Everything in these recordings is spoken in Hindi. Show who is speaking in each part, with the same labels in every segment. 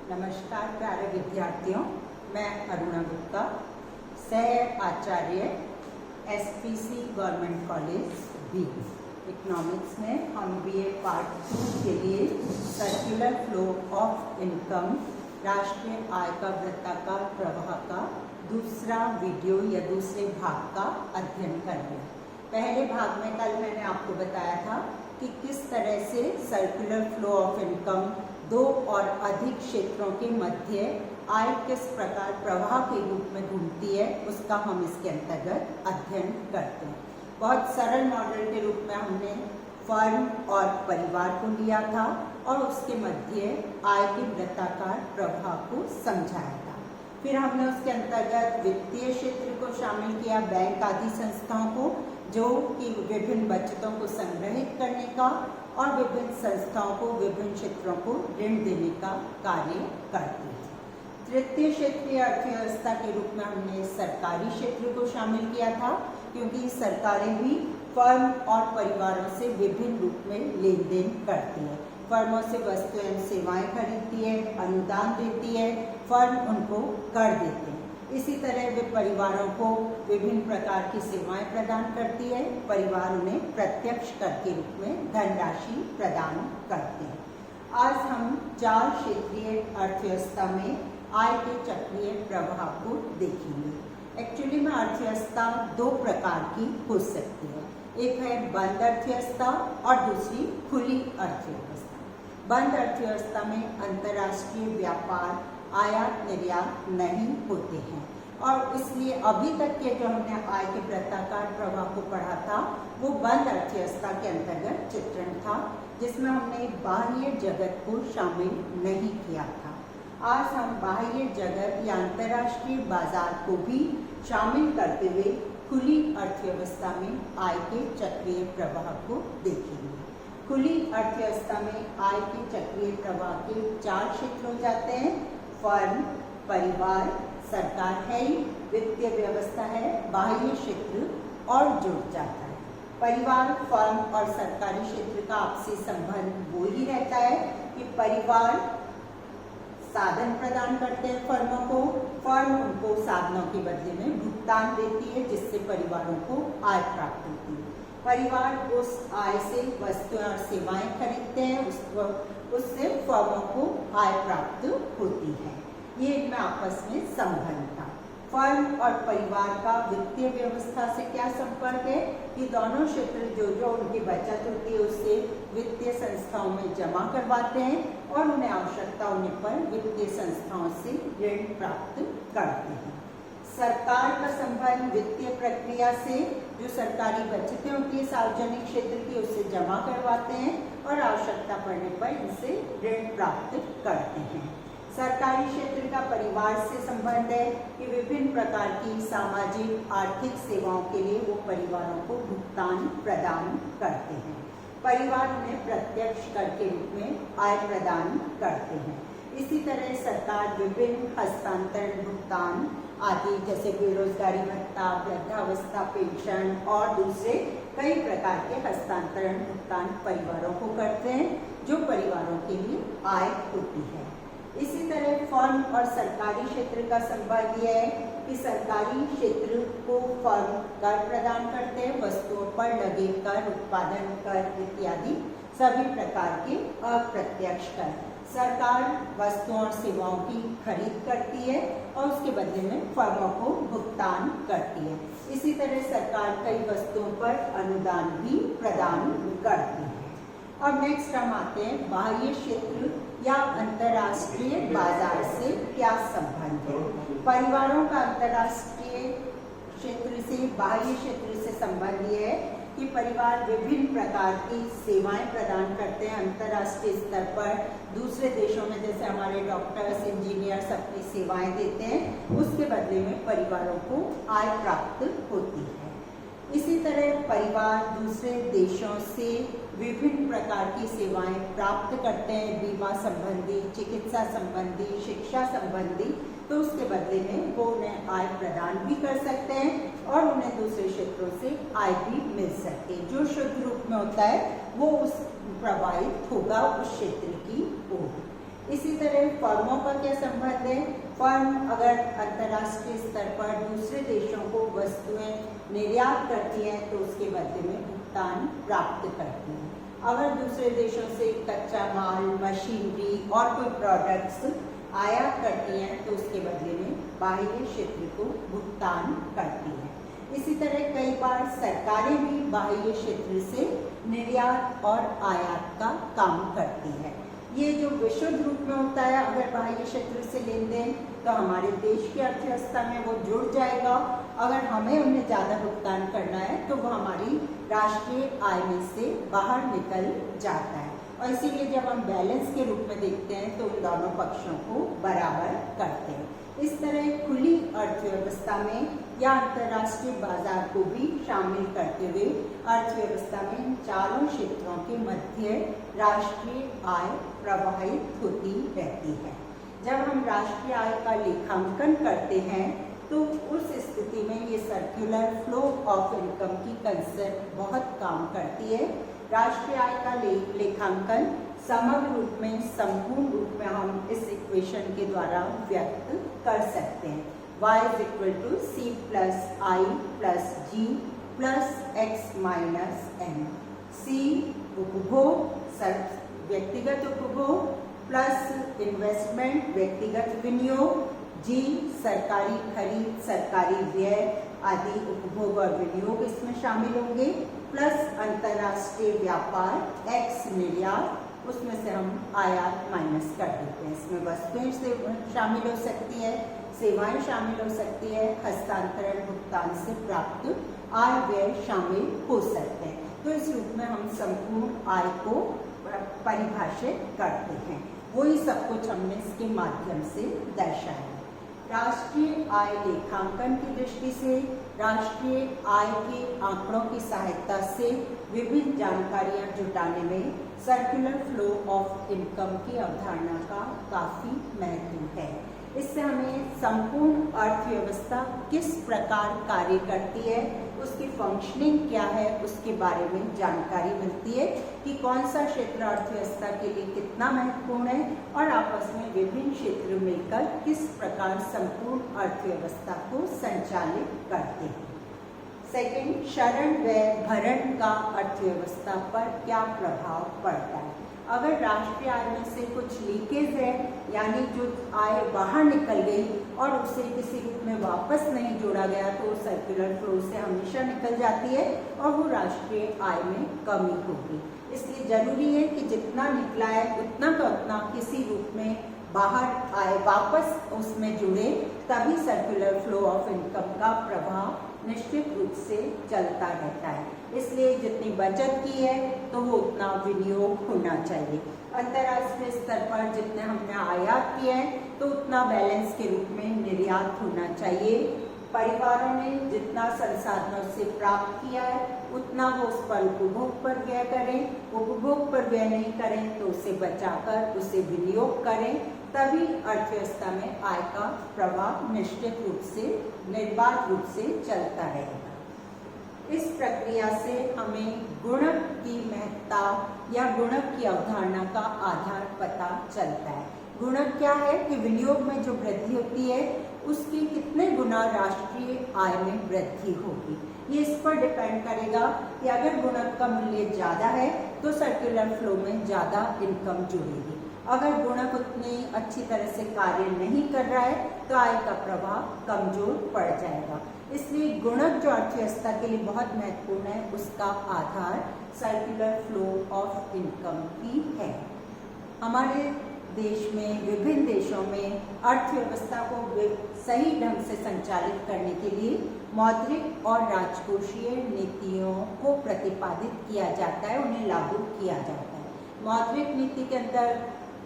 Speaker 1: नमस्कार प्यारे विद्यार्थियों, मैं अरुणा गुप्ता, सह आचार्य SPC government college B economics में हम BA पार्ट 2 के लिए सर्कुलर फ्लो ऑफ इनकम, राष्ट्रीय आय का वृत्ताकार प्रवाह का दूसरा वीडियो या दूसरे भाग का अध्ययन करेंगे। पहले भाग में कल मैंने आपको बताया था कि किस तरह से सर्कुलर फ्लो ऑफ इनकम दो और अधिक क्षेत्रों के मध्य आय किस प्रकार प्रवाह के रूप में घूमती है, उसका हम इसके अंतर्गत अध्ययन करते हैं। बहुत सरल मॉडल के रूप में हमने फर्म और परिवार को लिया था और उसके मध्य आय के वृत्ताकार प्रवाह को समझाया था। फिर हमने उसके अंतर्गत वित्तीय क्षेत्र को शामिल किया, बैंक आदि संस्थाओं को, जो कि विभिन्न बचतों को संग्रहित करने का और विभिन्न संस्थाओं को विभिन्न क्षेत्रों को ऋण देने का कार्य करती है। तृतीय क्षेत्रीय अर्थव्यवस्था के रूप में हमने सरकारी क्षेत्र को शामिल किया था, क्योंकि सरकारें भी फर्म और परिवारों से विभिन्न रूप में लेन देन करती है। फर्मों से वस्तु एवं सेवाएं खरीदती है, अनुदान देती है, फर्म उनको कर देते हैं। इसी तरह वे परिवारों को विभिन्न प्रकार की सेवाएं प्रदान करती है, परिवार उन्हें प्रत्यक्ष कर के रूप में धनराशि प्रदान करते हैं। आज हम चार क्षेत्रीय अर्थव्यवस्था में आय के चक्रीय प्रवाह को देखेंगे। एक्चुअली में अर्थव्यवस्था दो प्रकार की हो सकती है, एक है बंद अर्थव्यवस्था और दूसरी खुली अर्थव्यवस्था। बंद अर्थव्यवस्था में अंतर्राष्ट्रीय व्यापार, आयात निर्यात नहीं होते हैं और इसलिए अभी तक के जो हमने आय के वृत्ताकार प्रवाह को पढ़ा था वो बंद अर्थव्यवस्था के अंतर्गत चित्रण था, जिसमें हमने बाह्य जगत को शामिल नहीं किया था। आज हम बाह्य जगत या अंतर्राष्ट्रीय बाजार को भी शामिल करते हुए खुली अर्थव्यवस्था में आय के चक्रीय प्रवाह को देखेंगे। खुली अर्थव्यवस्था में आय के चक्रीय प्रवाह के चार क्षेत्र हो जाते हैं: फर्म, परिवार, सरकार है, वित्तीय व्यवस्था है, बाह्य क्षेत्र और जुड़ जाता है। परिवार, फर्म और सरकारी क्षेत्र का आपसी संबंध वो ही रहता है कि परिवार साधन प्रदान करते हैं फर्मों को, फर्म उनको साधनों के बदले में भुगतान देती है, जिससे परिवारों को आय प्राप्त होती है। परिवार उस आय से वस्तुएं और सेवाएं खरीदते हैं, उससे फर्मों को आय प्राप्त होती है। ये इनमें आपस में संबंध था। फर्म और परिवार का वित्तीय व्यवस्था से क्या संपर्क है कि दोनों क्षेत्र जो उनकी बचत होती है उससे वित्तीय संस्थाओं में जमा करवाते हैं और उन्हें आवश्यकता होने पर वित्तीय संस्थाओं से ऋण प्राप्त करते हैं। सरकार का संबंध वित्तीय प्रक्रिया से, जो सरकारी बचतें होती है सार्वजनिक क्षेत्र की, उससे जमा करवाते हैं और आवश्यकता पड़ने पर इनसे ऋण प्राप्त करते हैं। सरकारी क्षेत्र का परिवार से संबंध है कि विभिन्न प्रकार की सामाजिक आर्थिक सेवाओं के लिए वो परिवारों को भुगतान प्रदान करते हैं। परिवार उन्हें प्रत्यक्ष कर के रूप में आय प्रदान करते हैं। इसी तरह सरकार विभिन्न हस्तांतरण भुगतान आदि, जैसे बेरोजगारी भत्ता, वृद्धावस्था पेंशन और दूसरे कई प्रकार के हस्तांतरण भुगतान परिवारों को करते हैं, जो परिवारों के लिए आय होती है। इसी तरह फर्म और सरकारी क्षेत्र का संबंध यह है कि सरकारी क्षेत्र को फर्म कर प्रदान करते हैं, वस्तुओं पर लगे कर, उत्पादन कर इत्यादि सभी प्रकार के अप्रत्यक्ष कर। सरकार वस्तुओं और सेवाओं की खरीद करती है और उसके बदले में फर्मों को भुगतान करती है। इसी तरह सरकार कई वस्तुओं पर अनुदान भी प्रदान करती है। अब नेक्स्ट हम आते हैं बाह्य क्षेत्र या अंतर्राष्ट्रीय बाजार से क्या संबंध है। परिवारों का अंतर्राष्ट्रीय क्षेत्र से, बाह्य क्षेत्र से संबंध ये है कि परिवार विभिन्न प्रकार की सेवाएं प्रदान करते हैं अंतर्राष्ट्रीय स्तर पर। दूसरे देशों में जैसे हमारे डॉक्टर्स, इंजीनियर्स अपनी सेवाएं देते हैं, उसके बदले में परिवारों को आय प्राप्त होती है। इसी तरह परिवार दूसरे देशों से विभिन्न प्रकार की सेवाएं प्राप्त करते हैं, बीमा संबंधी, चिकित्सा संबंधी, शिक्षा संबंधी, तो उसके बदले में वो उन्हें आय प्रदान भी कर सकते हैं और उन्हें दूसरे क्षेत्रों से आय भी मिल सकती है। जो शुद्ध रूप में होता है वो उस प्रभावित होगा उस क्षेत्र की ओर। इसी तरह फर्मों का क्या संबंध है? फर्म अगर अंतर्राष्ट्रीय स्तर पर दूसरे देशों को वस्तुएं निर्यात करती हैं तो उसके बदले में भुगतान प्राप्त करती हैं। अगर दूसरे देशों से कच्चा माल, मशीनरी और कोई प्रोडक्ट्स आयात करती हैं तो उसके बदले में बाह्य क्षेत्र को भुगतान करती हैं। इसी तरह कई बार सरकारें भी बाह्य क्षेत्र से निर्यात और आयात का काम करती है। ये जो विशुद्ध रूप में होता है, अगर बाह्य क्षेत्र से लेन देन, तो हमारे देश की अर्थव्यवस्था में वो जुड़ जाएगा। अगर हमें उन्हें ज़्यादा भुगतान करना है तो वो हमारी राष्ट्रीय आय में से बाहर निकल जाता है। और इसीलिए जब हम बैलेंस के रूप में देखते हैं तो उन दोनों पक्षों को बराबर करते हैं। इस तरह खुली अर्थव्यवस्था में या अंतर्राष्ट्रीय बाजार को भी शामिल करते हुए अर्थव्यवस्था में इन चारों क्षेत्रों के मध्य राष्ट्रीय आय प्रवाहित होती रहती है। जब हम राष्ट्रीय आय का लेखांकन करते हैं तो उस स्थिति में ये सर्कुलर फ्लो ऑफ इनकम की कंसेप्ट बहुत काम करती है। राष्ट्रीय आय का लेखांकन समग्र रूप में, संपूर्ण रूप में हम इस इक्वेशन के द्वारा व्यक्त कर सकते हैं। y = c + i + g + x - n। c उपभोग, व्यक्तिगत उपभोग, प्लस इन्वेस्टमेंट, व्यक्तिगत विनियोग, जी सरकारी खरीद, सरकारी व्यय आदि उपभोग और विनियोग इसमें शामिल होंगे, प्लस अंतर्राष्ट्रीय व्यापार, एक्स निर्यात, उसमें से हम आयात माइनस कर देते हैं। इसमें वस्तुएं से शामिल हो सकती है, सेवाएं शामिल हो सकती है, हस्तांतरण भुगतान से प्राप्त आय व्यय शामिल हो सकते हैं। तो इस रूप में हम संपूर्ण आय को परिभाषित करते हैं। वही सब कुछ हमने इसके माध्यम से दर्शाया। राष्ट्रीय आय लेखांकन की दृष्टि से राष्ट्रीय आय के आंकड़ों की सहायता से विभिन्न जानकारियां जुटाने में सर्कुलर फ्लो ऑफ इनकम की अवधारणा का काफी महत्व है। इससे हमें संपूर्ण अर्थव्यवस्था किस प्रकार कार्य करती है, उसकी फंक्शनिंग क्या है, उसके बारे में जानकारी मिलती है कि कौन सा क्षेत्र अर्थव्यवस्था के लिए कितना महत्वपूर्ण है और आपस में विभिन्न क्षेत्र मिलकर किस प्रकार संपूर्ण अर्थव्यवस्था को संचालित करते हैं। सेकंड, शरण व्यय भरण का अर्थव्यवस्था पर क्या प्रभाव पड़ता है। अगर राष्ट्रीय आय में से कुछ लीकेज है, यानी जो आय बाहर निकल गई और उसे किसी रूप में वापस नहीं जोड़ा गया, तो सर्कुलर फ्लो से हमेशा निकल जाती है और वो राष्ट्रीय आय में कमी होगी। इसलिए जरूरी है कि जितना निकला है उतना का उतना किसी रूप में बाहर आए, वापस उसमें जुड़े, तभी सर्कुलर फ्लो ऑफ इनकम का प्रभाव निश्चित रूप से चलता रहता है। इसलिए जितनी बचत की है तो वो उतना विनियोग होना चाहिए। अंतर्राष्ट्रीय स्तर पर जितने हमने आयात किया है तो उतना बैलेंस के रूप में निर्यात होना चाहिए। परिवारों ने जितना संसाधनों से प्राप्त किया है उतना वो उस पर उपभोग पर व्यय करें, उपभोग पर व्यय नहीं करें तो उसे बचाकर उसे विनियोग करें, तभी अर्थव्यवस्था में आय का प्रवाह निश्चित रूप से, निर्बाध रूप से चलता रहेगा। इस प्रक्रिया से हमें गुणक की महत्ता या गुणक की अवधारणा का आधार पता चलता है। गुणक क्या है कि विनियोग में जो वृद्धि होती है उसकी कितने गुना राष्ट्रीय आय में वृद्धि होगी। ये इस पर डिपेंड करेगा कि अगर गुणक का मूल्य ज़्यादा है तो सर्कुलर फ्लो में ज़्यादा इनकम जुड़ेगी। अगर गुणक उतनी अच्छी तरह से कार्य नहीं कर रहा है तो आय का प्रभाव कमजोर पड़ जाएगा। इसलिए गुणक जो अर्थव्यवस्था के लिए बहुत महत्वपूर्ण है, उसका आधार सर्कुलर फ्लो ऑफ इनकम ही है। हमारे देश में, विभिन्न देशों में अर्थव्यवस्था को सही ढंग से संचालित करने के लिए मौद्रिक और राजकोषीय नीतियों को प्रतिपादित किया जाता है, उन्हें लागू किया जाता है। मौद्रिक नीति के अंदर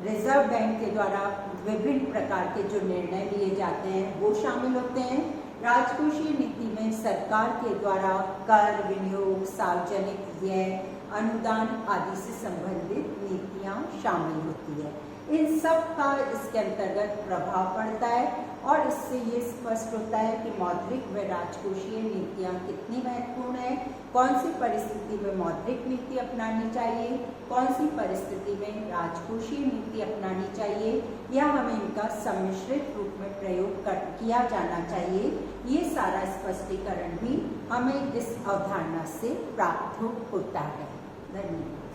Speaker 1: रिजर्व बैंक के द्वारा विभिन्न प्रकार के जो निर्णय लिए जाते हैं वो शामिल होते हैं। राजकोषीय नीति में सरकार के द्वारा कर, विनियोग, सार्वजनिक व्यय, अनुदान आदि से संबंधित नीतियां शामिल होती है। इन सब का इसके अंतर्गत प्रभाव पड़ता है और इससे ये स्पष्ट होता है कि मौद्रिक व राजकोषीय नीतियाँ कितनी महत्वपूर्ण है, कौन सी परिस्थिति में मौद्रिक नीति अपनानी चाहिए, कौन सी परिस्थिति में राजकोषीय नीति अपनानी चाहिए, या हमें इनका सम्मिश्रित रूप में प्रयोग किया जाना चाहिए। ये सारा स्पष्टीकरण भी हमें इस अवधारणा से प्राप्त होता है। धन्यवाद।